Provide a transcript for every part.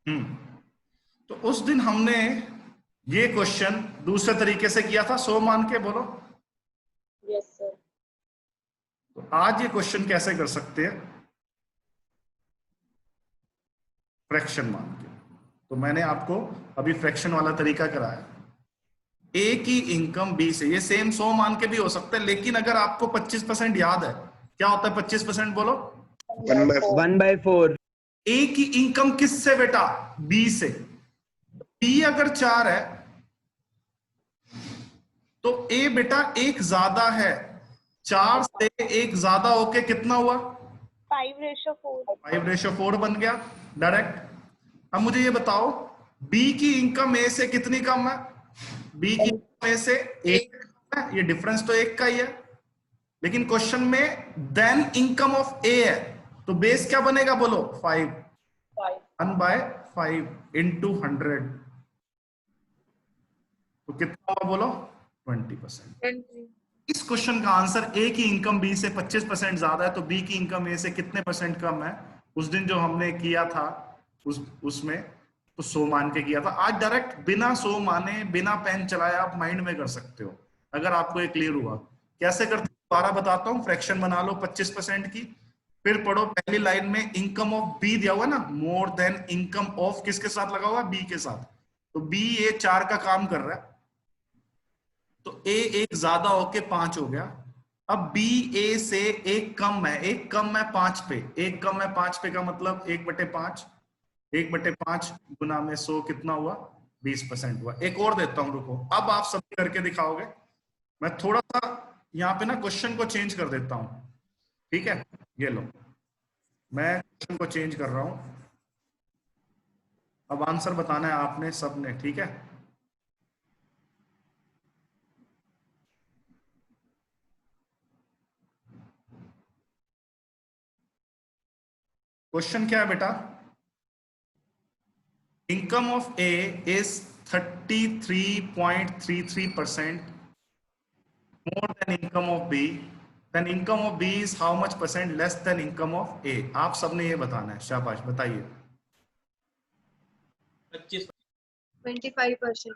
तो उस दिन हमने ये क्वेश्चन दूसरे तरीके से किया था, 100 मान के, बोलो। Yes sir. तो आज ये क्वेश्चन कैसे कर सकते हैं? फ्रैक्शन मान के। तो मैंने आपको अभी फ्रैक्शन वाला तरीका कराया। ए की इनकम बी से, ये सेम 100 मान के भी हो सकता है, लेकिन अगर आपको 25% याद है, क्या होता है 25%? बोलो। 1/4। ए की इनकम किससे बेटा? बी से। बी अगर 4 है तो ए बेटा एक ज्यादा है, 4 से एक ज्यादा होके कितना हुआ? 5/4। 5/4 बन गया डायरेक्ट। अब मुझे ये बताओ, बी की इनकम ए से कितनी कम है? बी की इनकम ए से 1 है, ये डिफरेंस तो 1 का ही है। लेकिन क्वेश्चन में देन इनकम ऑफ ए है, तो बेस क्या बनेगा? बोलो 5। 1/5 इंटू 100, तो कितना हुआ? बोलो 20%। इस क्वेश्चन का आंसर ए की इनकम बी से 25% ज्यादा है, तो बी की इनकम ए से कितने परसेंट कम है? उस दिन जो हमने किया था उसमें तो 100 मान के किया था। आज डायरेक्ट बिना 100 माने, बिना पेन चलाए आप माइंड में कर सकते हो, अगर आपको ये क्लियर हुआ। कैसे करते? दोबारा बताता हूँ। फ्रैक्शन बना लो 25% की, फिर पढ़ो पहली लाइन में इनकम ऑफ बी दिया हुआ ना, मोर देन इनकम ऑफ किसके साथ लगा हुआ? बी के साथ। तो बी ये 4 का काम कर रहा है, तो ए एक ज्यादा होके 5 हो गया। अब बी ए से एक कम है, एक कम है 5 पे, एक कम है 5 पे का मतलब 1/5, 1/5 गुना में 100 कितना हुआ? 20% हुआ। एक और देता हूं, रुको, अब आप सब करके दिखाओगे। मैं थोड़ा सा यहाँ पे ना क्वेश्चन को चेंज कर देता हूं, ठीक है? ये लो, मैं क्वेश्चन को चेंज कर रहा हूं। अब आंसर बताना है आपने सबने, ठीक है? क्वेश्चन क्या है बेटा? Income of A is 33.33% more than income of B, then income of B is how much percent less than income of A? आप सबने ये बताना है, शाबाश, बताइए। 25%।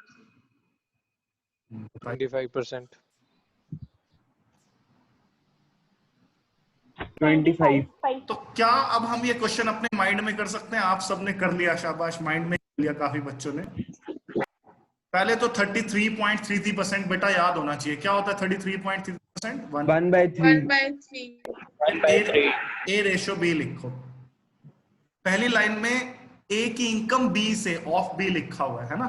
25%। 25। तो क्या अब हम ये क्वेश्चन अपने माइंड में कर सकते हैं? आप सबने कर लिया, शाबाश, माइंड में कर लिया काफी बच्चों ने। पहले तो 33.33% बेटा याद होना चाहिए। क्या होता है 33.33%? 1/3। ए रेशो बी लिखो। पहली लाइन में ए की इनकम बी से ऑफ बी लिखा हुआ है ना।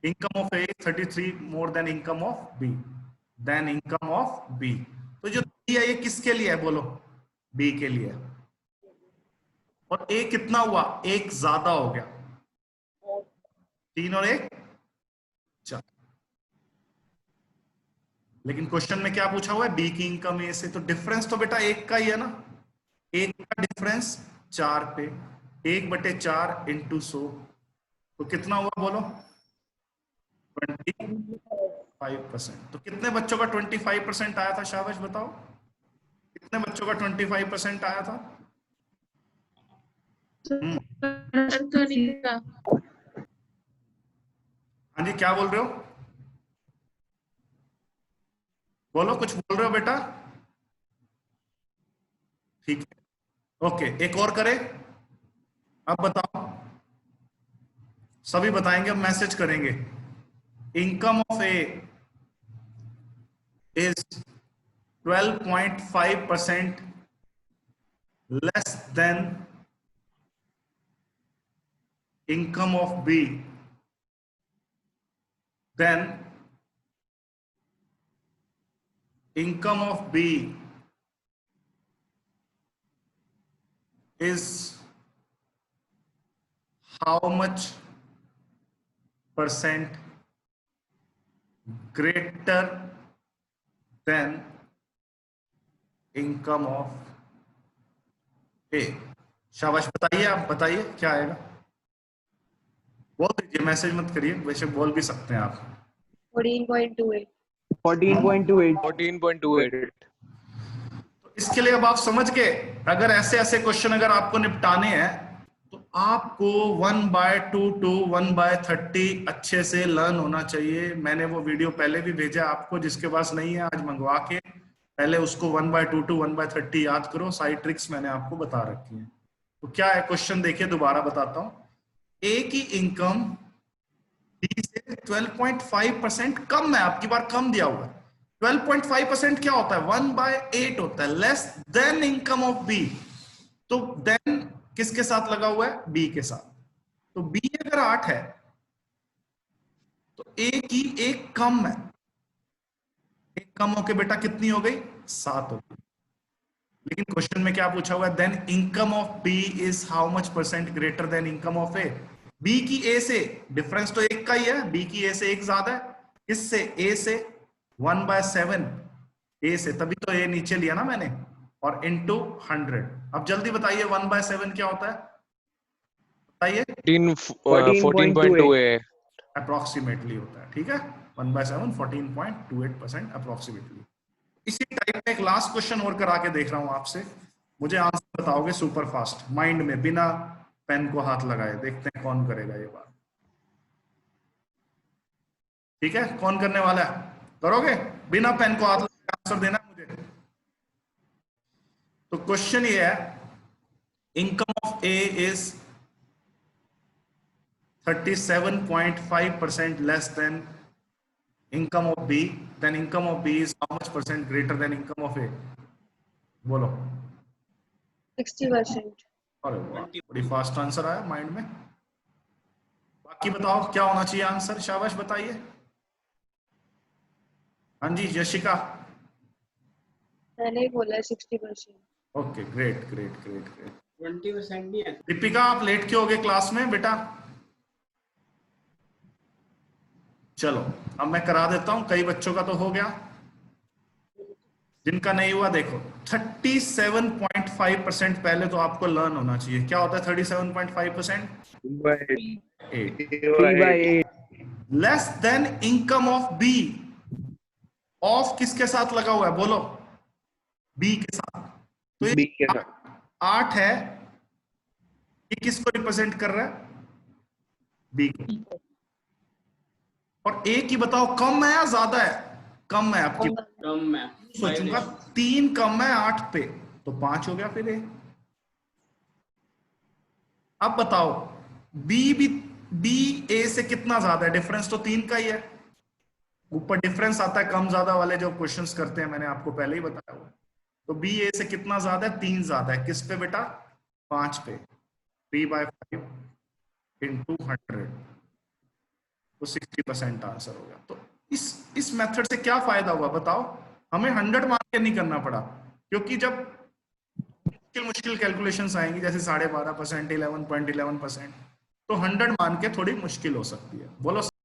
Income of A 33 more than income of B, then income of B. तो जो बी है ये किसके लिए है? बोलो, बी के लिए। और ए कितना हुआ? एक ज्यादा हो गया, 3 और 1 4। लेकिन क्वेश्चन में क्या पूछा हुआ है? बी की इनकम ए से, तो डिफरेंस तो बेटा 1 का ही है ना। 1 का डिफरेंस 4 पे, 1/4 इंटू 100, तो कितना हुआ? बोलो 25%। तो कितने बच्चों का 25% आया था? शाबाश, बताओ कितने बच्चों का 25% आया था? हाँ जी, क्या बोल रहे हो? बोलो, कुछ बोल रहे हो बेटा? ठीक है, ओके, एक और करें। अब बताओ, सभी बताएंगे, अब मैसेज करेंगे। Income of A is 12.5% less than income of B, then income of B is how much percent greater than income of A? शाबाश, बताइए, आप बताइए क्या आएगा? बोल दीजिए, मैसेज मत करिए, वैसे बोल भी सकते हैं आप। 14.28। 14.28। तो इसके लिए अब आप समझ गए, अगर ऐसे ऐसे क्वेश्चन अगर आपको निपटाने हैं तो आपको 1/2 to 1/30 अच्छे से लर्न होना चाहिए। मैंने वो वीडियो पहले भी भेजा आपको, जिसके पास नहीं है आज मंगवा के पहले उसको 1/2 to 1/30 याद करो। सारी ट्रिक्स मैंने आपको बता रखी है। तो क्या है क्वेश्चन, देखिए दोबारा बताता हूं। ए की इनकम बी से 12.5% कम है, आपकी बार कम दिया हुआ है। 12.5% क्या होता है, 1/8 होता है, less than income of B. तो देन किसके साथ लगा हुआ है, बी के साथ। तो बी अगर 8 है तो ए की एक कम है, एक कम होके बेटा कितनी हो गई, 7 हो गई। लेकिन क्वेश्चन में क्या पूछा हुआ है, then income of B is how much percent greater than income of A. B की ए से डिफरेंस तो एक का ही है, बी की ए से एक ज्यादा है, किससे, ए से, 1/7 ए से, तभी तो ए नीचे लिया ना मैंने, और इनटू 100। अब जल्दी बताइए 1/7 क्या होता है, बताइए। 14.2 अप्रोक्सीमेटली होता है, ठीक है। 1/7 14.28% अप्रोक्सीमेटली। इसी टाइप में एक लास्ट क्वेश्चन और करा के देख रहा हूं आपसे, मुझे आंसर बताओगे सुपर फास्ट, माइंड में, बिना पेन को हाथ लगाए। देखते हैं कौन करेगा ये बात, ठीक है। कौन करने वाला है, करोगे बिना पेन को हाथ लगाए, आंसर देना है मुझे। तो क्वेश्चन ये है, income of A is 37.5% less than income of B, then income of B is how much percent greater than income of A? बोलो। 60%. अरे वाह, बड़ी फास्ट आंसर आया माइंड में। बाकी बताओ क्या होना चाहिए आंसर, शाबाश बताइए। हाँ जी यशिका, मैंने ही बोला 60%. Okay great great great great. 20% भी है। दीपिका आप लेट क्यों हो गए क्लास में बेटा? चलो अब मैं करा देता हूं, कई बच्चों का तो हो गया, जिनका नहीं हुआ देखो। 37.5% पहले तो आपको लर्न होना चाहिए। क्या होता है 37.5%? 3/8 less than income of B. Of किसके साथ लगा हुआ है, बोलो, बी के साथ। तो B ये के साथ 8 है, ये किसको रिप्रेजेंट कर रहा है, बी को। और ए की बताओ कम है या ज्यादा है, कम है आपकी, कम है। सोचूंगा 3 कम है 8 पे, तो 5 हो गया फिर ए। अब बताओ बी ए से कितना ज्यादा है, डिफरेंस तो 3 का ही है। ऊपर डिफरेंस आता है कम ज्यादा वाले जो क्वेश्चंस करते हैं, मैंने आपको पहले ही बताया हुआ। तो बी ए से कितना ज्यादा है, 3 ज्यादा है, किस पे बेटा, 5 पे। 3/5 into 100 तो 60% आंसर हो गया। तो इस मेथड से क्या फायदा हुआ बताओ, हमें 100 मान के नहीं करना पड़ा, क्योंकि जब मुश्किल कैलकुलेशंस आएंगी जैसे 12.5%, 11.11%, तो 100 मान के थोड़ी मुश्किल हो सकती है। बोलो